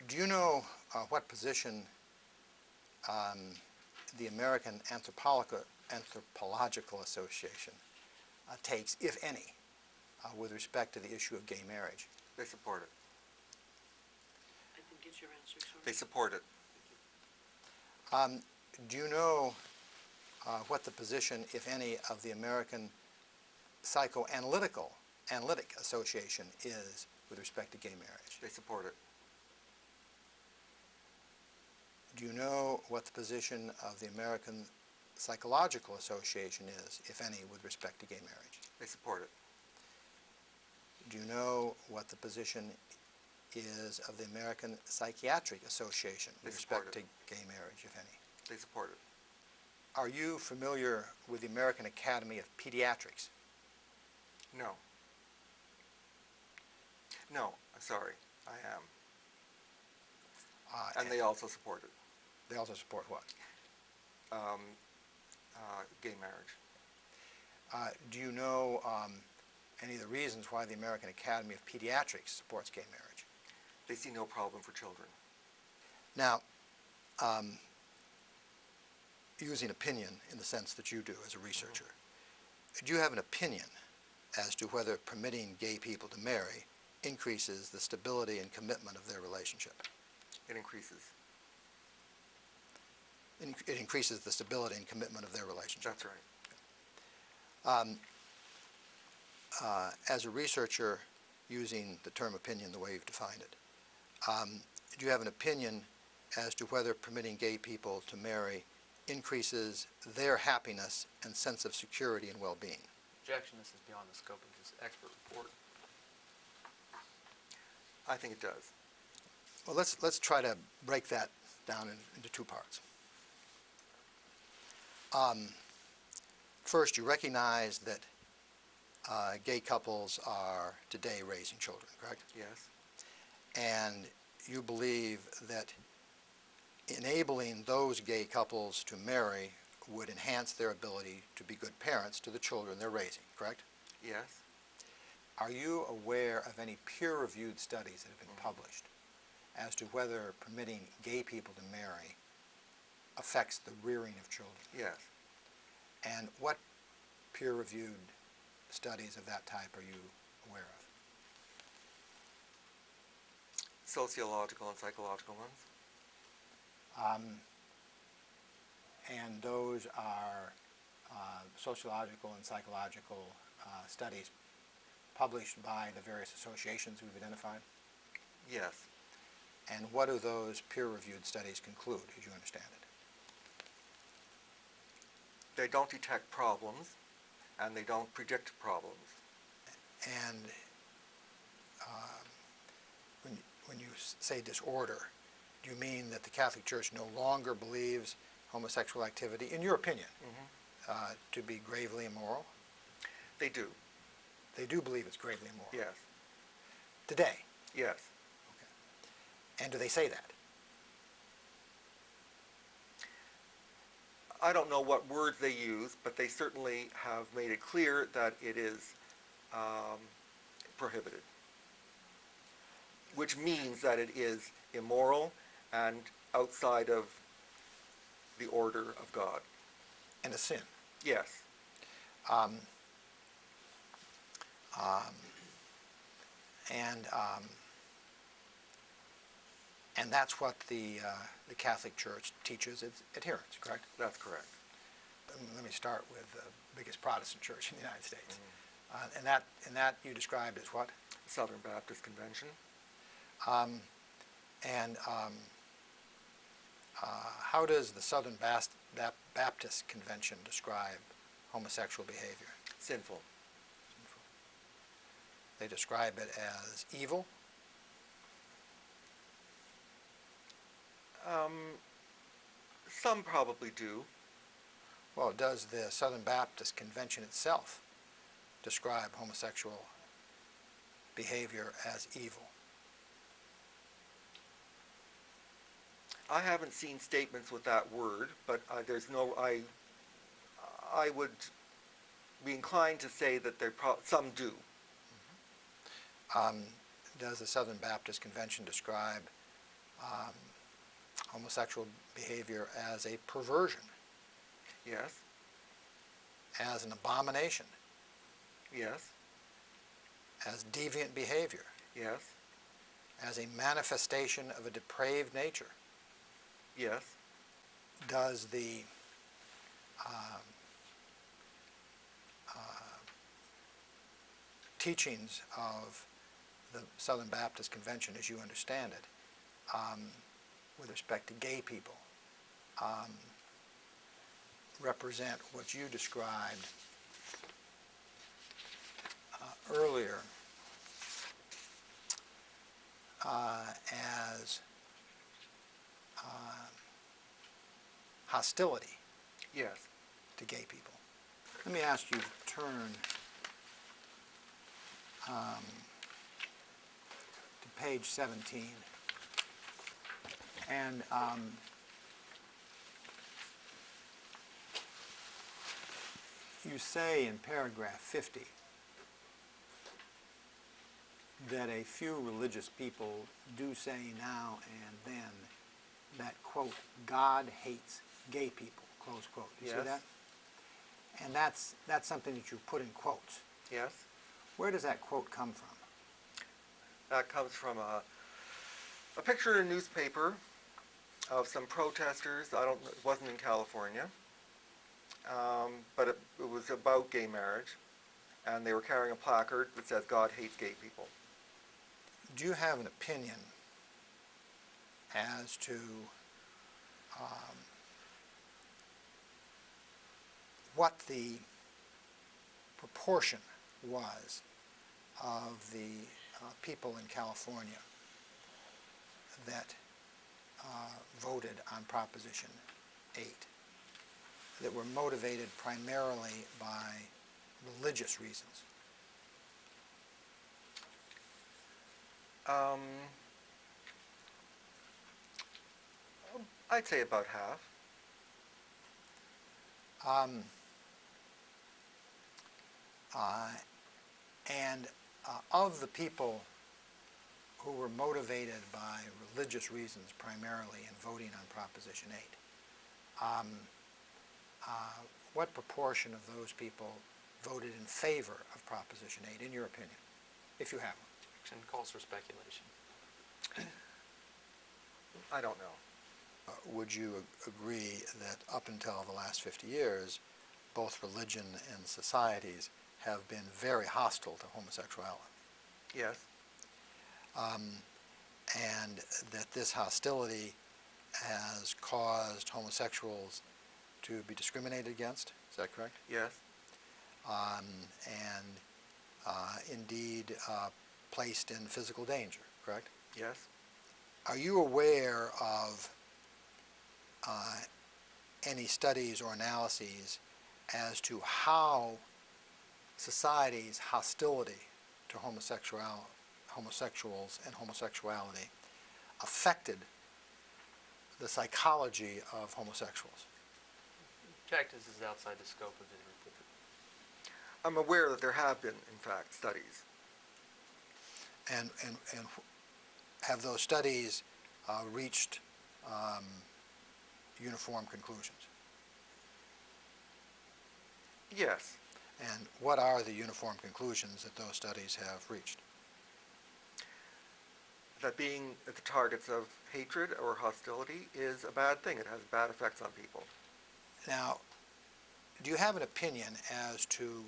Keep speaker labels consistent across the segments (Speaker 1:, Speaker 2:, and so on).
Speaker 1: Do you know what position the American Anthropological Association takes, if any, with respect to the issue of gay marriage?
Speaker 2: They support it.
Speaker 3: I didn't get your answer, sorry.
Speaker 2: They support it.
Speaker 1: Do you know what the position, if any, of the American Psychoanalytic Association is with respect to gay marriage?
Speaker 2: They support it.
Speaker 1: Do you know what the position of the American Psychological Association is, if any, with respect to gay marriage?
Speaker 2: They support it.
Speaker 1: Do you know what the position is of the American Psychiatric Association with respect to gay marriage, if any?
Speaker 2: They support it.
Speaker 1: Are you familiar with the American Academy of Pediatrics?
Speaker 2: No. No, sorry, I am. And they also support it.
Speaker 1: They also support what?
Speaker 2: Gay marriage.
Speaker 1: Do you know any of the reasons why the American Academy of Pediatrics supports gay marriage?
Speaker 2: They see no problem for children.
Speaker 1: Now, using opinion in the sense that you do as a researcher, do you have an opinion as to whether permitting gay people to marry increases the stability and commitment of their relationship?
Speaker 2: It increases.
Speaker 1: It increases the stability and commitment of their relationship.
Speaker 2: That's right.
Speaker 1: As a researcher, using the term opinion the way you've defined it, do you have an opinion as to whether permitting gay people to marry increases their happiness and sense of security and well-being?
Speaker 4: Objection, this is beyond the scope of this expert report.
Speaker 2: I think it does.
Speaker 1: Well, let's try to break that down into two parts. First, you recognize that gay couples are today raising children, correct?
Speaker 2: Yes.
Speaker 1: And you believe that enabling those gay couples to marry would enhance their ability to be good parents to the children they're raising, correct?
Speaker 2: Yes.
Speaker 1: Are you aware of any peer-reviewed studies that have been published as to whether permitting gay people to marry affects the rearing of children?
Speaker 2: Yes.
Speaker 1: And what peer-reviewed studies of that type are you aware of?
Speaker 2: Sociological and psychological ones.
Speaker 1: And those are sociological and psychological studies published by the various associations we've identified?
Speaker 2: Yes.
Speaker 1: And what do those peer-reviewed studies conclude, as you understand it?
Speaker 2: They don't detect problems, and they don't predict problems.
Speaker 1: And when you say disorder, do you mean that the Catholic Church no longer believes homosexual activity, in your opinion, to be gravely immoral?
Speaker 2: They do.
Speaker 1: They do believe it's gravely immoral?
Speaker 2: Yes.
Speaker 1: Today?
Speaker 2: Yes.
Speaker 1: Okay. And do they say that?
Speaker 2: I don't know what words they use, but they certainly have made it clear that it is prohibited, which means that it is immoral and outside of the order of God.
Speaker 1: And a sin?
Speaker 2: Yes.
Speaker 1: And that's what the Catholic Church teaches its adherents, correct?
Speaker 2: That's correct.
Speaker 1: Let me start with the biggest Protestant church in the United States. And that you described as what?
Speaker 2: Southern Baptist Convention.
Speaker 1: How does the Southern Baptist Convention describe homosexual behavior?
Speaker 2: Sinful.
Speaker 1: They describe it as evil?
Speaker 2: Some probably do.
Speaker 1: Well, does the Southern Baptist Convention itself describe homosexual behavior as evil?
Speaker 2: I haven't seen statements with that word, but there's no. I would be inclined to say that some do.
Speaker 1: Does the Southern Baptist Convention describe um, homosexual behavior as a perversion,
Speaker 2: Yes.
Speaker 1: as an abomination,
Speaker 2: Yes.
Speaker 1: as deviant behavior,
Speaker 2: Yes.
Speaker 1: as a manifestation of a depraved nature?
Speaker 2: Yes.
Speaker 1: Does the um, uh, teachings of the Southern Baptist Convention, as you understand it, with respect to gay people, represent what you described earlier as uh, hostility
Speaker 2: Yes.
Speaker 1: to gay people? Let me ask you to turn to page 17. And you say in paragraph 50 that a few religious people do say now and then that, quote, God hates gay people, close quote. You see
Speaker 2: Yes.
Speaker 1: that? And that's something that you put in quotes.
Speaker 2: Yes.
Speaker 1: Where does that quote come from?
Speaker 2: That comes from a picture in a newspaper of some protesters. It wasn't in California, but it was about gay marriage, and they were carrying a placard that says God hates gay people.
Speaker 1: Do you have an opinion as to what the proportion was of the people in California that voted on Proposition 8, that were motivated primarily by religious reasons?
Speaker 2: I'd say about half.
Speaker 1: Um, and of the people who were motivated by religious reasons primarily in voting on Proposition 8, what proportion of those people voted in favor of Proposition 8, in your opinion, if you have one?
Speaker 4: Action calls for speculation.
Speaker 2: I don't know.
Speaker 1: Would you agree that up until the last 50 years, both religion and societies have been very hostile to homosexuality?
Speaker 2: Yes.
Speaker 1: And that this hostility has caused homosexuals to be discriminated against? Is that correct?
Speaker 2: Yes.
Speaker 1: And indeed placed in physical danger, correct?
Speaker 2: Yes.
Speaker 1: Are you aware of any studies or analyses as to how society's hostility to homosexuals and homosexuality affected the psychology of homosexuals?
Speaker 4: In fact, this is outside the scope of his report.
Speaker 2: I'm aware that there have been, in fact, studies.
Speaker 1: And have those studies reached uniform conclusions?
Speaker 2: Yes.
Speaker 1: And what are the uniform conclusions that those studies have reached?
Speaker 2: That being the targets of hatred or hostility is a bad thing. It has bad effects on people.
Speaker 1: Now, do you have an opinion as to,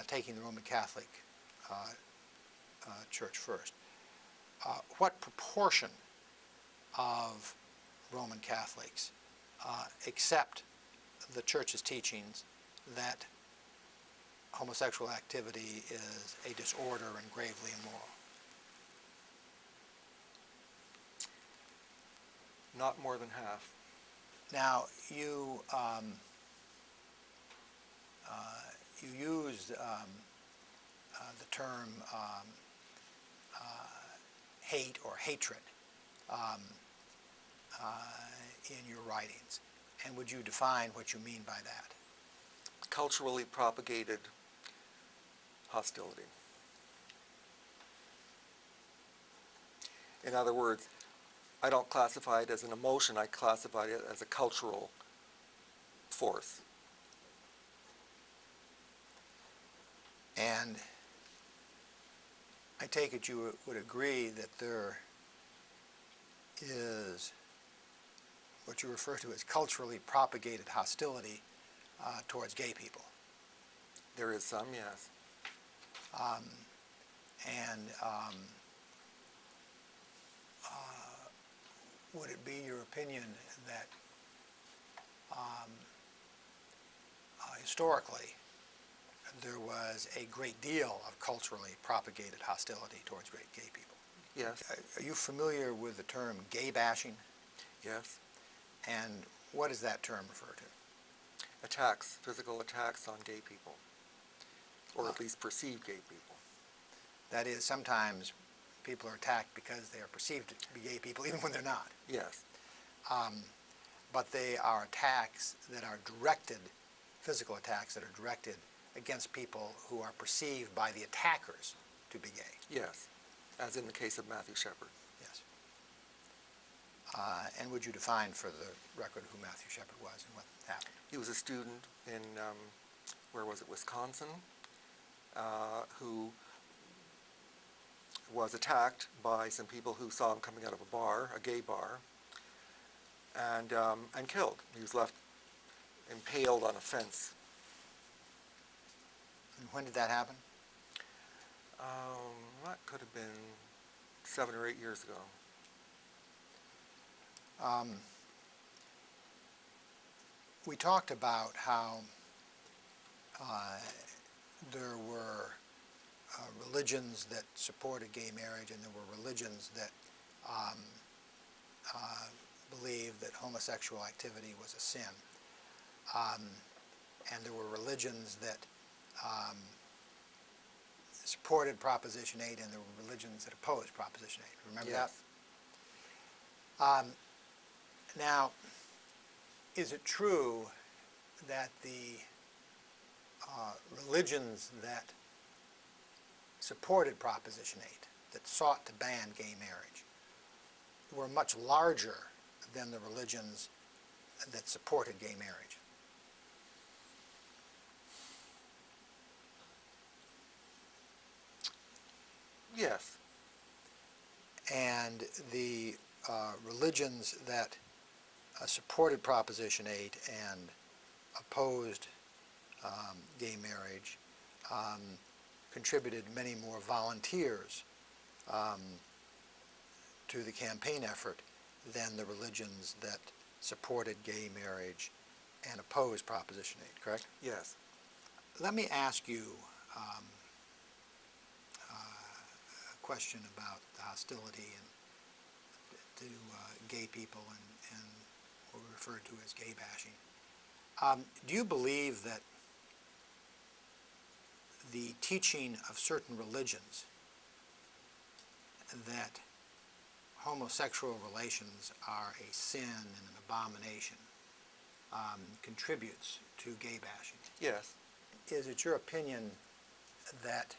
Speaker 1: taking the Roman Catholic Church first, what proportion of Roman Catholics accept the Church's teachings that homosexual activity is a disorder and gravely immoral?
Speaker 2: Not more than half.
Speaker 1: Now, you used the term hate or hatred in your writings, and would you define what you mean by that?
Speaker 2: Culturally propagated hostility. In other words, I don't classify it as an emotion, I classify it as a cultural force.
Speaker 1: And I take it you would agree that there is what you refer to as culturally propagated hostility towards gay people.
Speaker 2: There is some, yes.
Speaker 1: And would it be your opinion that historically there was a great deal of culturally propagated hostility towards gay people?
Speaker 2: Yes,
Speaker 1: Are you familiar with the term gay bashing?
Speaker 2: yes.
Speaker 1: And what does that term refer to?
Speaker 2: Attacks, physical attacks on gay people, or at least perceived gay people.
Speaker 1: That is, sometimes people are attacked because they are perceived to be gay people, even when they're not.
Speaker 2: Yes,
Speaker 1: But they are attacks that are directed, physical attacks that are directed against people who are perceived by the attackers to be gay.
Speaker 2: yes, as in the case of Matthew Shepard.
Speaker 1: Yes. And would you define for the record who Matthew Shepard was and what happened?
Speaker 2: He was a student in, where was it, Wisconsin, who was attacked by some people who saw him coming out of a bar, a gay bar, and killed. He was left impaled on a fence.
Speaker 1: And when did that happen?
Speaker 2: That could have been 7 or 8 years ago.
Speaker 1: We talked about how there were religions that supported gay marriage, and there were religions that believed that homosexual activity was a sin. And there were religions that supported Proposition 8, and there were religions that opposed Proposition 8. Remember
Speaker 2: Yes.
Speaker 1: that? Now, is it true that the religions that supported Proposition 8, that sought to ban gay marriage, were much larger than the religions that supported gay marriage?
Speaker 2: Yes.
Speaker 1: And the religions that supported Proposition 8 and opposed gay marriage contributed many more volunteers to the campaign effort than the religions that supported gay marriage and opposed Proposition 8, correct?
Speaker 2: Yes.
Speaker 1: Let me ask you a question about the hostility to gay people and what we refer to as gay bashing. Do you believe that the teaching of certain religions that homosexual relations are a sin and an abomination contributes to gay bashing?
Speaker 2: Yes.
Speaker 1: Is it your opinion that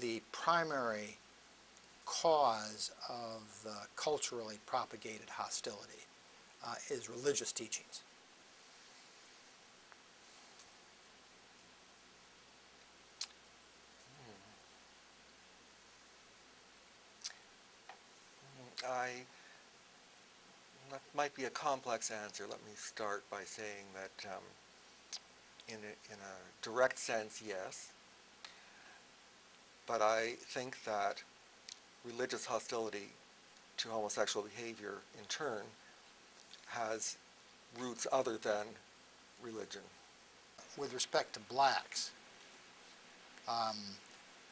Speaker 1: the primary cause of the culturally propagated hostility is religious teachings?
Speaker 2: That might be a complex answer. Let me start by saying that in a direct sense, yes. But I think that religious hostility to homosexual behavior in turn has roots other than religion.
Speaker 1: With respect to blacks,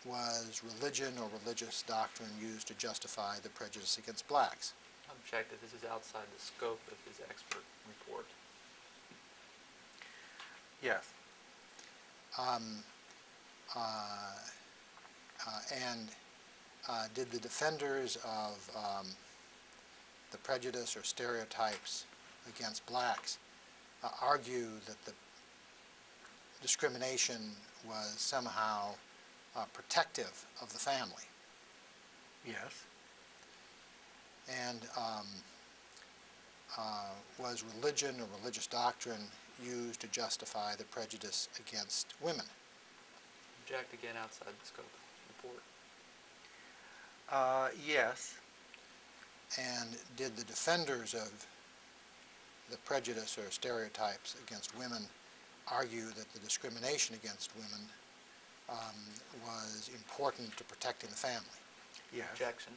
Speaker 1: was religion or religious doctrine used to justify the prejudice against blacks?
Speaker 4: Object that this is outside the scope of his expert report.
Speaker 2: Yes.
Speaker 1: And did the defenders of the prejudice or stereotypes against blacks argue that the discrimination was somehow protective of the family?
Speaker 2: Yes.
Speaker 1: And was religion or religious doctrine used to justify the prejudice against women?
Speaker 4: Object again outside the scope of the report.
Speaker 2: Yes.
Speaker 1: And did the defenders of the prejudice or stereotypes against women argue that the discrimination against women was important to protecting the family?
Speaker 2: Yes.
Speaker 4: Objection.